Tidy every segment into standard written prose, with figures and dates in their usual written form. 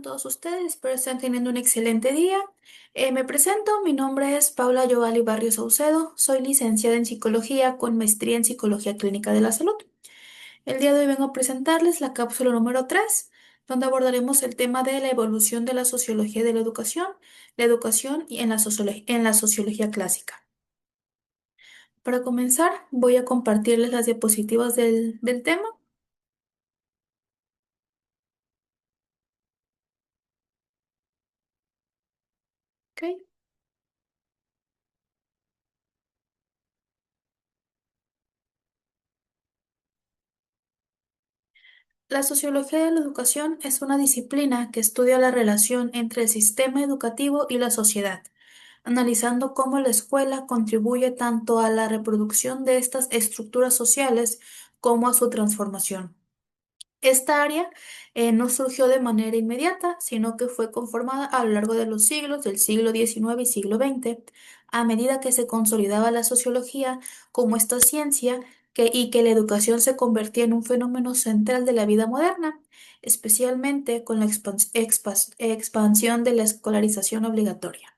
todos ustedes? Espero estén teniendo un excelente día. Me presento, mi nombre es Paula Yogali Barrios Saucedo, soy licenciada en Psicología con maestría en Psicología Clínica de la Salud. El día de hoy vengo a presentarles la cápsula número 3, donde abordaremos el tema de la evolución de la sociología de la educación y en la sociología clásica. Para comenzar, voy a compartirles las diapositivas del tema. ¿Ok? La sociología de la educación es una disciplina que estudia la relación entre el sistema educativo y la sociedad, analizando cómo la escuela contribuye tanto a la reproducción de estas estructuras sociales como a su transformación. Esta área no surgió de manera inmediata, sino que fue conformada a lo largo de los siglos, del siglo XIX y siglo XX, a medida que se consolidaba la sociología como esta ciencia y que la educación se convertía en un fenómeno central de la vida moderna, especialmente con la expansión de la escolarización obligatoria.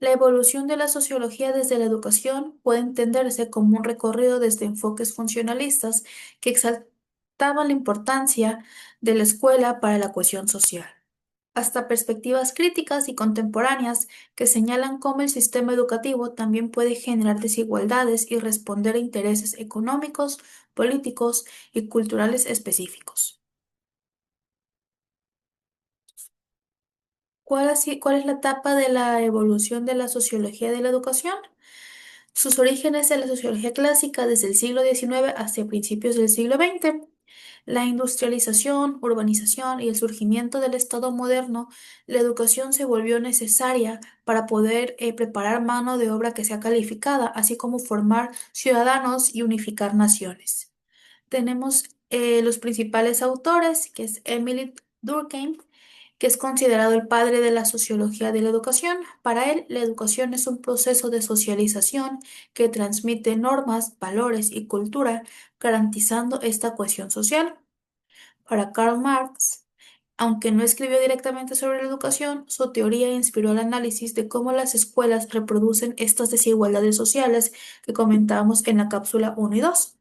La evolución de la sociología desde la educación puede entenderse como un recorrido desde enfoques funcionalistas que exaltaban la importancia de la escuela para la cohesión social, hasta perspectivas críticas y contemporáneas que señalan cómo el sistema educativo también puede generar desigualdades y responder a intereses económicos, políticos y culturales específicos. ¿Cuál es la etapa de la evolución de la sociología de la educación? Sus orígenes en la sociología clásica desde el siglo XIX hasta principios del siglo XX. La industrialización, urbanización y el surgimiento del Estado moderno, la educación se volvió necesaria para poder preparar mano de obra que sea calificada, así como formar ciudadanos y unificar naciones. Tenemos los principales autores, que es Emily Durkheim, que es considerado el padre de la sociología de la educación. Para él, la educación es un proceso de socialización que transmite normas, valores y cultura, garantizando esta cohesión social. Para Karl Marx, aunque no escribió directamente sobre la educación, su teoría inspiró el análisis de cómo las escuelas reproducen estas desigualdades sociales que comentábamos en la cápsula 1 y 2.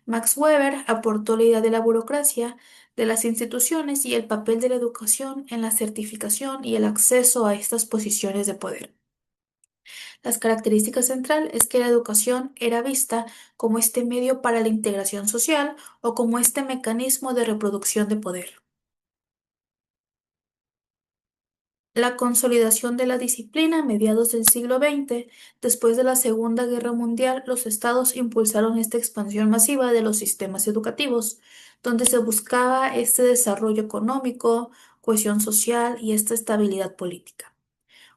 Max Weber aportó la idea de la burocracia de las instituciones y el papel de la educación en la certificación y el acceso a estas posiciones de poder. Las características central es que la educación era vista como este medio para la integración social o como este mecanismo de reproducción de poder. La consolidación de la disciplina a mediados del siglo XX, después de la Segunda Guerra Mundial, los estados impulsaron esta expansión masiva de los sistemas educativos, donde se buscaba este desarrollo económico, cohesión social y esta estabilidad política.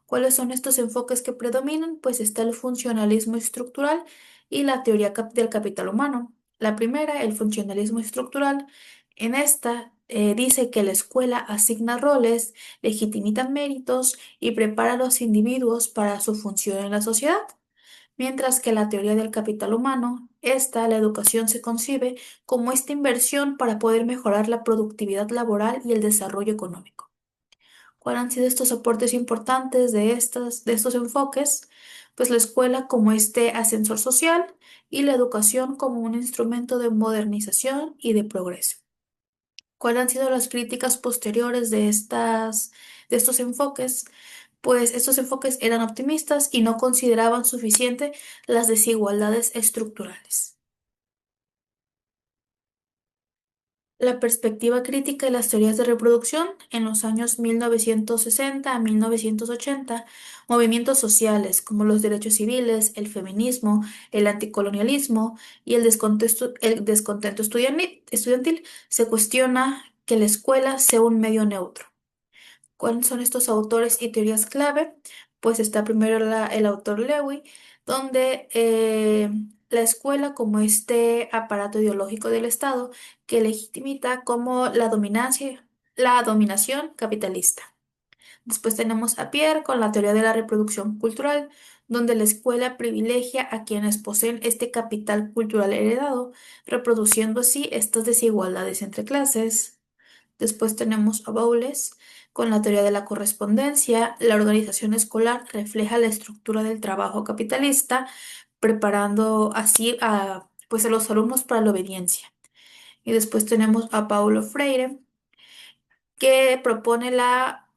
¿Cuáles son estos enfoques que predominan? Pues está el funcionalismo estructural y la teoría del capital humano. La primera, el funcionalismo estructural. En esta dice que la escuela asigna roles, legitimita méritos y prepara a los individuos para su función en la sociedad. Mientras que la teoría del capital humano, la educación se concibe como esta inversión para poder mejorar la productividad laboral y el desarrollo económico. ¿Cuáles han sido estos aportes importantes de estos enfoques? Pues la escuela como este ascensor social y la educación como un instrumento de modernización y de progreso. ¿Cuáles han sido las críticas posteriores de estos enfoques? Pues estos enfoques eran optimistas y no consideraban suficiente las desigualdades estructurales. La perspectiva crítica y las teorías de reproducción en los años 1960 a 1980, movimientos sociales como los derechos civiles, el feminismo, el anticolonialismo y el descontento estudiantil, se cuestiona que la escuela sea un medio neutro. ¿Cuáles son estos autores y teorías clave? Pues está primero el autor Lewy, donde la escuela como este aparato ideológico del Estado que legitimita como la dominación capitalista. Después tenemos a Pierre con la teoría de la reproducción cultural, donde la escuela privilegia a quienes poseen este capital cultural heredado, reproduciendo así estas desigualdades entre clases. Después tenemos a Bowles con la teoría de la correspondencia. La organización escolar refleja la estructura del trabajo capitalista, preparando así pues, a los alumnos para la obediencia. Y después tenemos a Paulo Freire, que propone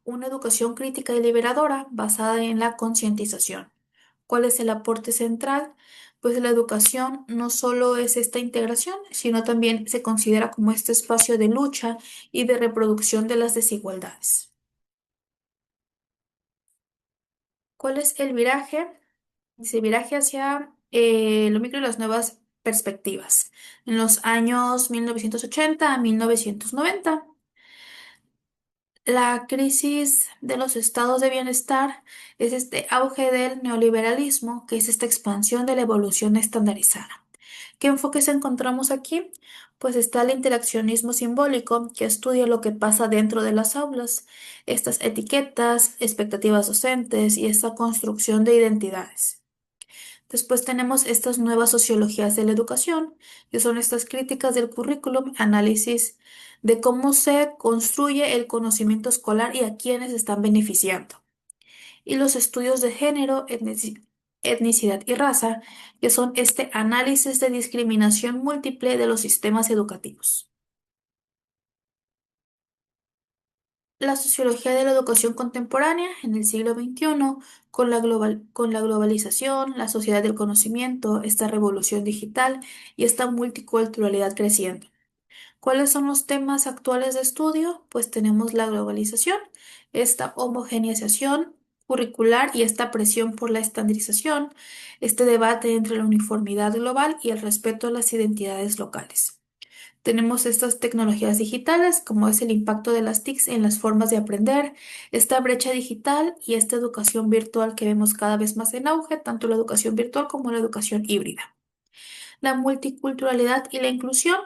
una educación crítica y liberadora basada en la concientización. ¿Cuál es el aporte central? Pues la educación no solo es esta integración, sino también se considera como este espacio de lucha y de reproducción de las desigualdades. ¿Cuál es el viraje? Dice viraje hacia lo micro y las nuevas perspectivas. En los años 1980 a 1990. La crisis de los estados de bienestar es este auge del neoliberalismo, que es esta expansión de la evolución estandarizada. ¿Qué enfoques encontramos aquí? Pues está el interaccionismo simbólico, que estudia lo que pasa dentro de las aulas, estas etiquetas, expectativas docentes y esta construcción de identidades. Después tenemos estas nuevas sociologías de la educación, que son estas críticas del currículum, análisis de cómo se construye el conocimiento escolar y a quiénes están beneficiando. Y los estudios de género, etnicidad y raza, que son este análisis de discriminación múltiple de los sistemas educativos. La sociología de la educación contemporánea en el siglo XXI, con la globalización, la sociedad del conocimiento, esta revolución digital y esta multiculturalidad creciendo. ¿Cuáles son los temas actuales de estudio? Pues tenemos la globalización, esta homogeneización curricular y esta presión por la estandarización, este debate entre la uniformidad global y el respeto a las identidades locales. Tenemos estas tecnologías digitales, como es el impacto de las TICs en las formas de aprender, esta brecha digital y esta educación virtual que vemos cada vez más en auge, tanto la educación virtual como la educación híbrida. La multiculturalidad y la inclusión,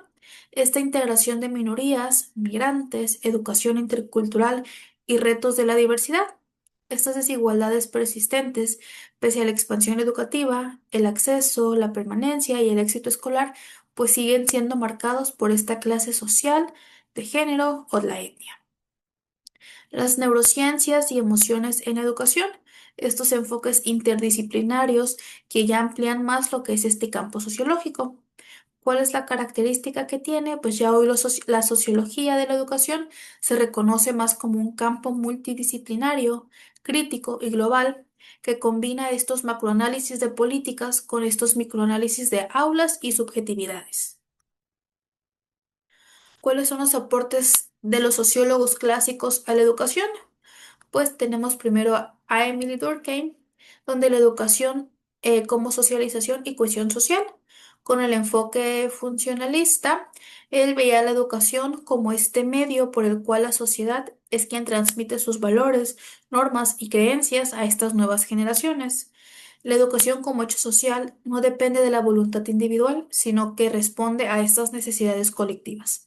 esta integración de minorías, migrantes, educación intercultural y retos de la diversidad. Estas desigualdades persistentes, pese a la expansión educativa, el acceso, la permanencia y el éxito escolar, pues siguen siendo marcados por esta clase social, de género o la etnia. Las neurociencias y emociones en educación, estos enfoques interdisciplinarios que ya amplían más lo que es este campo sociológico. ¿Cuál es la característica que tiene? Pues ya hoy la sociología de la educación se reconoce más como un campo multidisciplinario, crítico y global, que combina estos macroanálisis de políticas con estos microanálisis de aulas y subjetividades. ¿Cuáles son los aportes de los sociólogos clásicos a la educación? Pues tenemos primero a Emily Durkheim, donde la educación como socialización y cohesión social. Con el enfoque funcionalista, él veía la educación como este medio por el cual la sociedad es quien transmite sus valores, normas y creencias a estas nuevas generaciones. La educación como hecho social no depende de la voluntad individual, sino que responde a estas necesidades colectivas.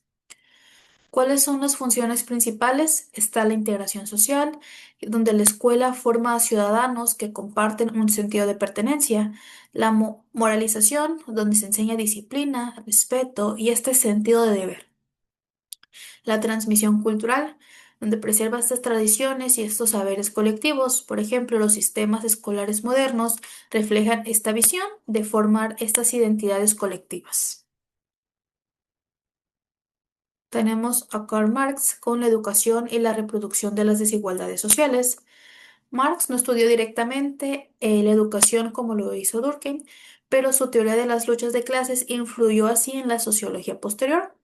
¿Cuáles son las funciones principales? Está la integración social, donde la escuela forma a ciudadanos que comparten un sentido de pertenencia. La moralización, donde se enseña disciplina, respeto y este sentido de deber. La transmisión cultural, donde preserva estas tradiciones y estos saberes colectivos. Por ejemplo, los sistemas escolares modernos reflejan esta visión de formar estas identidades colectivas. Tenemos a Karl Marx con la educación y la reproducción de las desigualdades sociales. Marx no estudió directamente la educación como lo hizo Durkheim, pero su teoría de las luchas de clases influyó así en la sociología posterior.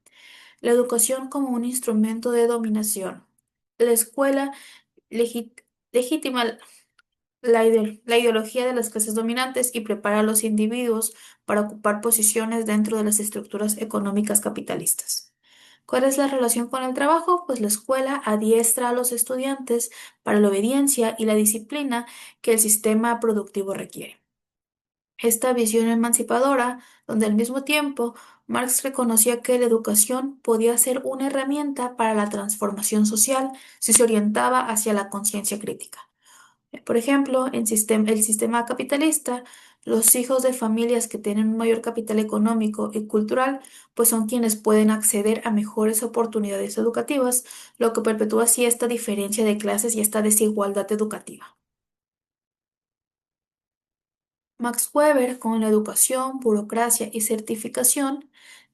La educación como un instrumento de dominación. La escuela legi- legitima la ideología de las clases dominantes y prepara a los individuos para ocupar posiciones dentro de las estructuras económicas capitalistas. ¿Cuál es la relación con el trabajo? Pues la escuela adiestra a los estudiantes para la obediencia y la disciplina que el sistema productivo requiere. Esta visión emancipadora, donde al mismo tiempo Marx reconocía que la educación podía ser una herramienta para la transformación social si se orientaba hacia la conciencia crítica. Por ejemplo, el sistema capitalista Los hijos de familias que tienen un mayor capital económico y cultural, pues son quienes pueden acceder a mejores oportunidades educativas, lo que perpetúa así esta diferencia de clases y esta desigualdad educativa. Max Weber, con la educación, burocracia y certificación,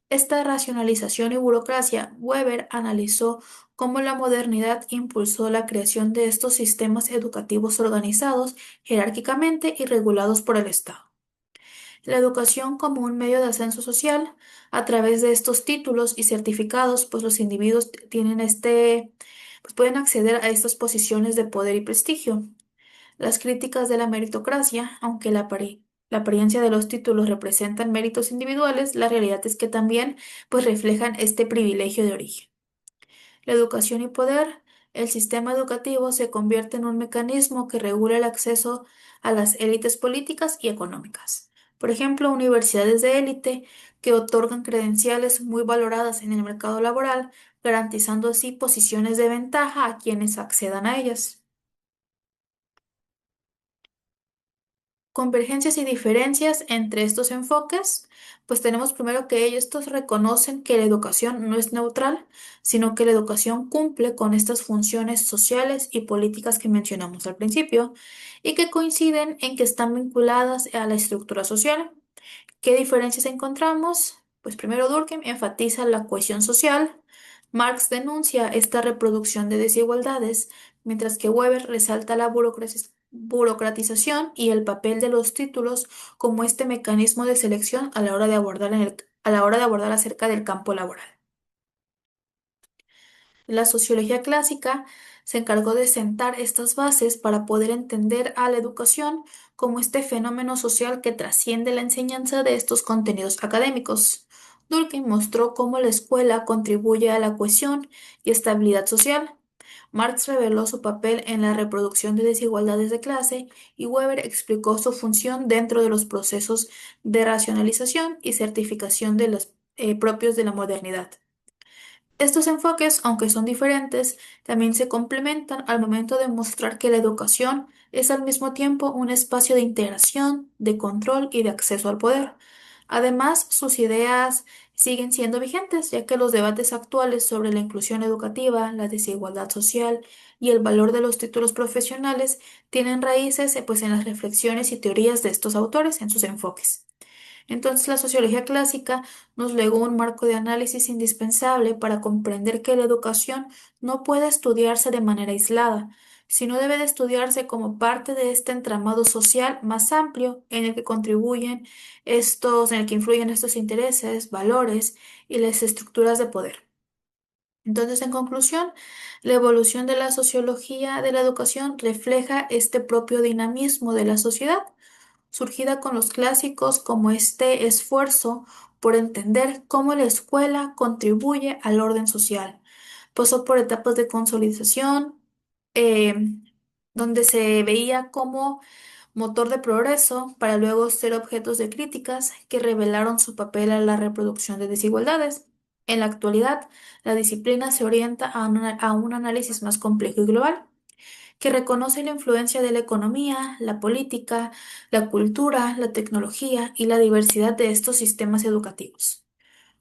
esta racionalización y burocracia, Weber analizó cómo la modernidad impulsó la creación de estos sistemas educativos organizados jerárquicamente y regulados por el Estado. La educación como un medio de ascenso social, a través de estos títulos y certificados, pues los individuos tienen pues pueden acceder a estas posiciones de poder y prestigio. Las críticas de la meritocracia, aunque la apariencia de los títulos representan méritos individuales, la realidad es que también pues reflejan este privilegio de origen. La educación y poder, el sistema educativo se convierte en un mecanismo que regula el acceso a las élites políticas y económicas. Por ejemplo, universidades de élite que otorgan credenciales muy valoradas en el mercado laboral, garantizando así posiciones de ventaja a quienes accedan a ellas. Convergencias y diferencias entre estos enfoques, pues tenemos primero que estos reconocen que la educación no es neutral, sino que la educación cumple con estas funciones sociales y políticas que mencionamos al principio, y que coinciden en que están vinculadas a la estructura social. ¿Qué diferencias encontramos? Pues primero Durkheim enfatiza la cohesión social, Marx denuncia esta reproducción de desigualdades, mientras que Weber resalta la burocratización y el papel de los títulos como este mecanismo de selección a la hora de a la hora de abordar acerca del campo laboral. La sociología clásica se encargó de sentar estas bases para poder entender a la educación como este fenómeno social que trasciende la enseñanza de estos contenidos académicos. Durkheim mostró cómo la escuela contribuye a la cohesión y estabilidad social. Marx reveló su papel en la reproducción de desigualdades de clase y Weber explicó su función dentro de los procesos de racionalización y certificación de los propios de la modernidad. Estos enfoques, aunque son diferentes, también se complementan al momento de mostrar que la educación es al mismo tiempo un espacio de integración, de control y de acceso al poder. Además, sus ideas siguen siendo vigentes, ya que los debates actuales sobre la inclusión educativa, la desigualdad social y el valor de los títulos profesionales tienen raíces, pues, en las reflexiones y teorías de estos autores en sus enfoques. Entonces, la sociología clásica nos legó un marco de análisis indispensable para comprender que la educación no puede estudiarse de manera aislada, sino debe de estudiarse como parte de este entramado social más amplio en el que influyen estos intereses, valores y las estructuras de poder. Entonces, en conclusión, la evolución de la sociología de la educación refleja este propio dinamismo de la sociedad surgida con los clásicos como este esfuerzo por entender cómo la escuela contribuye al orden social. Pasó por etapas de consolidación, eh, donde se veía como motor de progreso para luego ser objetos de críticas que revelaron su papel a la reproducción de desigualdades. En la actualidad, la disciplina se orienta a un análisis más complejo y global que reconoce la influencia de la economía, la política, la cultura, la tecnología y la diversidad de estos sistemas educativos.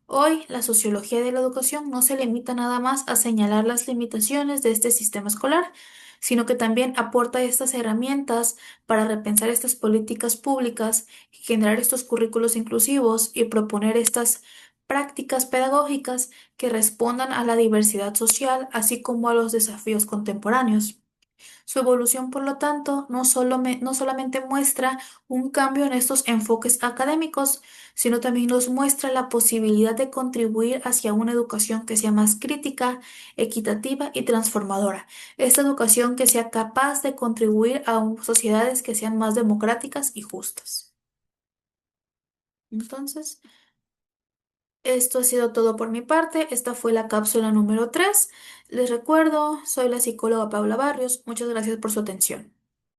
Hoy, la sociología de la educación no se limita nada más a señalar las limitaciones de este sistema escolar, sino que también aporta estas herramientas para repensar estas políticas públicas, generar estos currículos inclusivos y proponer estas prácticas pedagógicas que respondan a la diversidad social, así como a los desafíos contemporáneos. Su evolución, por lo tanto, no solamente muestra un cambio en estos enfoques académicos, sino también nos muestra la posibilidad de contribuir hacia una educación que sea más crítica, equitativa y transformadora. Esta educación que sea capaz de contribuir a sociedades que sean más democráticas y justas. Entonces, esto ha sido todo por mi parte. Esta fue la cápsula número 3. Les recuerdo, soy la psicóloga Paula Barrios. Muchas gracias por su atención.